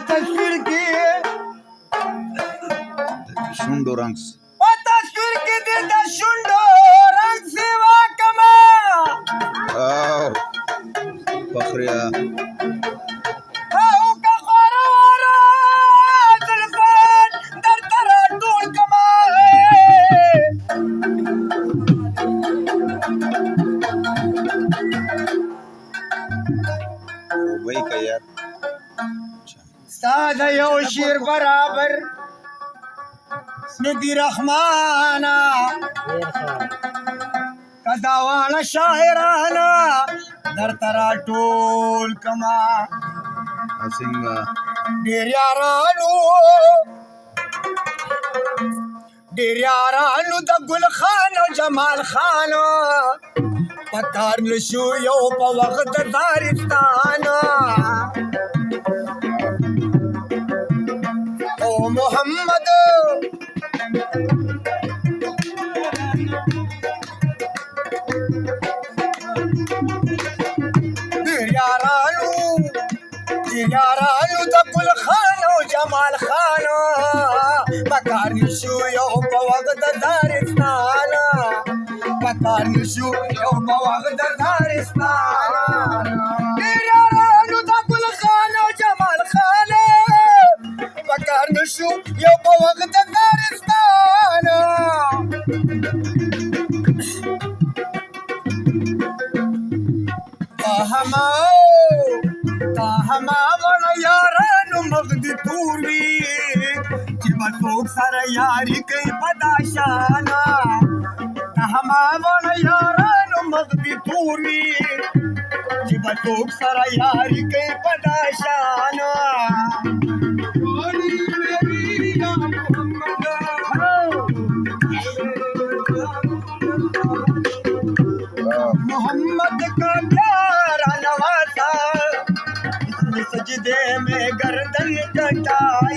तस्वीर की शुंडो रंग्स तस्वीर की दिल शुंडो रंग सेवा कमा फखरिया वही का यार सादा यो शेर बराबर नदी रहमाना कदावाना शायराना दर तरा टोल कमा सिंगा डेरियारानु द गुल खानो जमाल खानो पकार नशु यो पवक्त दारिस्ताना ओ मोहम्मद यारानु द गुल खानो जमाल खानो पकार नशु यो पवक्त दारिस्ताना पकार नशु यो पवक्त दारिस्ताना यारानु द गुल खानो जमाल खानो पकार नशु यो पवक्त दारिस्ताना हमा वन यारानु मगदी पूर्वी चिबतोक सर यारी कई पदाशाना हमा वन यारानु मगदी पूर्वी चिबतोक सर यारी कई पदाशाना मोहम्मद का प्यारा नवासा सजदे में गर्दन कटाई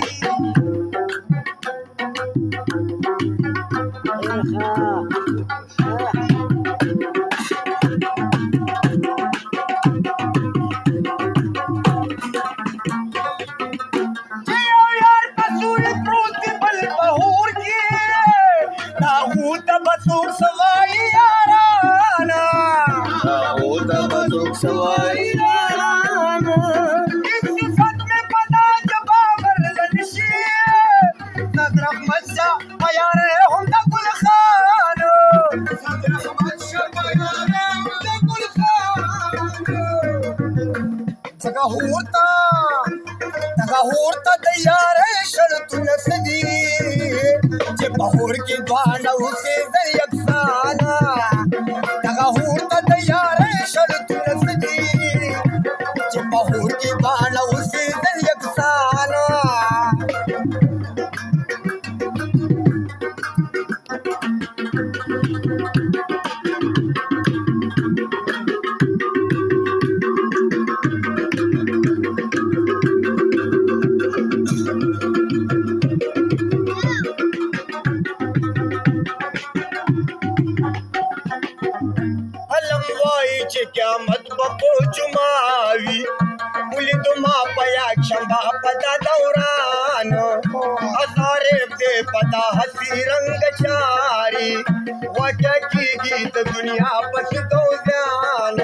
यार बसूर प्रोतिबल बहूर की दाऊद बसूर सवाई याराना दाऊद बसूर सवाई होता तैयार है शर्त नसदी जे बहोर के द्वारा उसे दयकसाना तगा होता तैयार है शर्त नसदी जे बहोर के द्वारा उसे दयकसाना क्या मत बको जुमावी उली तुमा पया क्षमा पदा दौरान हजारे दे पदा हसी रंग चारी वजह की गीत दुनिया बस दो जान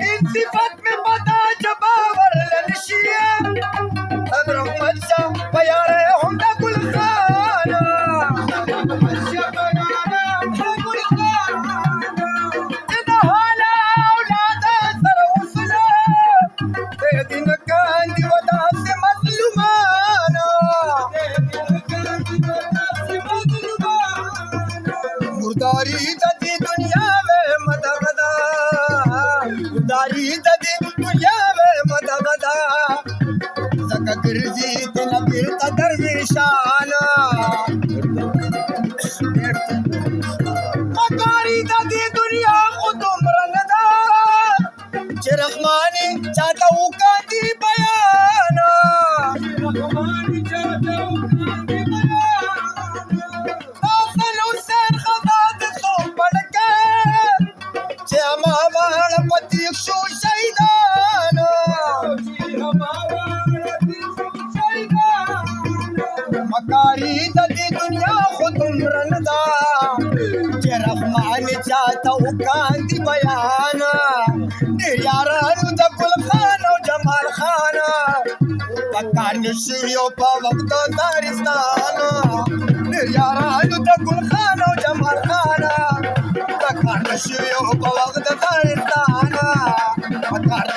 इन सिफत में पता जबावर लनशिया हजरत मच्चा पया रे होंदा गुलखान مکاری د دې دنیا وې مدغدا داری د دې دنیا وې مدغدا زکه ګرځي د نبی قدر نشان مکاری د دې دنیا خود مرندا چې رحماني چاته وکړي بیان رحماني چاته وکړي حسن حسین خدا دې سو پړکه چې ما وړ پتی شو شهیدان مکاری د دې دنیا خود مرندا چې رحمان چاته وکړي بیان ډېر یارانو د ګل خان او جمال خان پکار نشي یو په وخت دارستان ډېر یارانو د ګل خان او جمال خان پکار نشي یو په وخت دارستان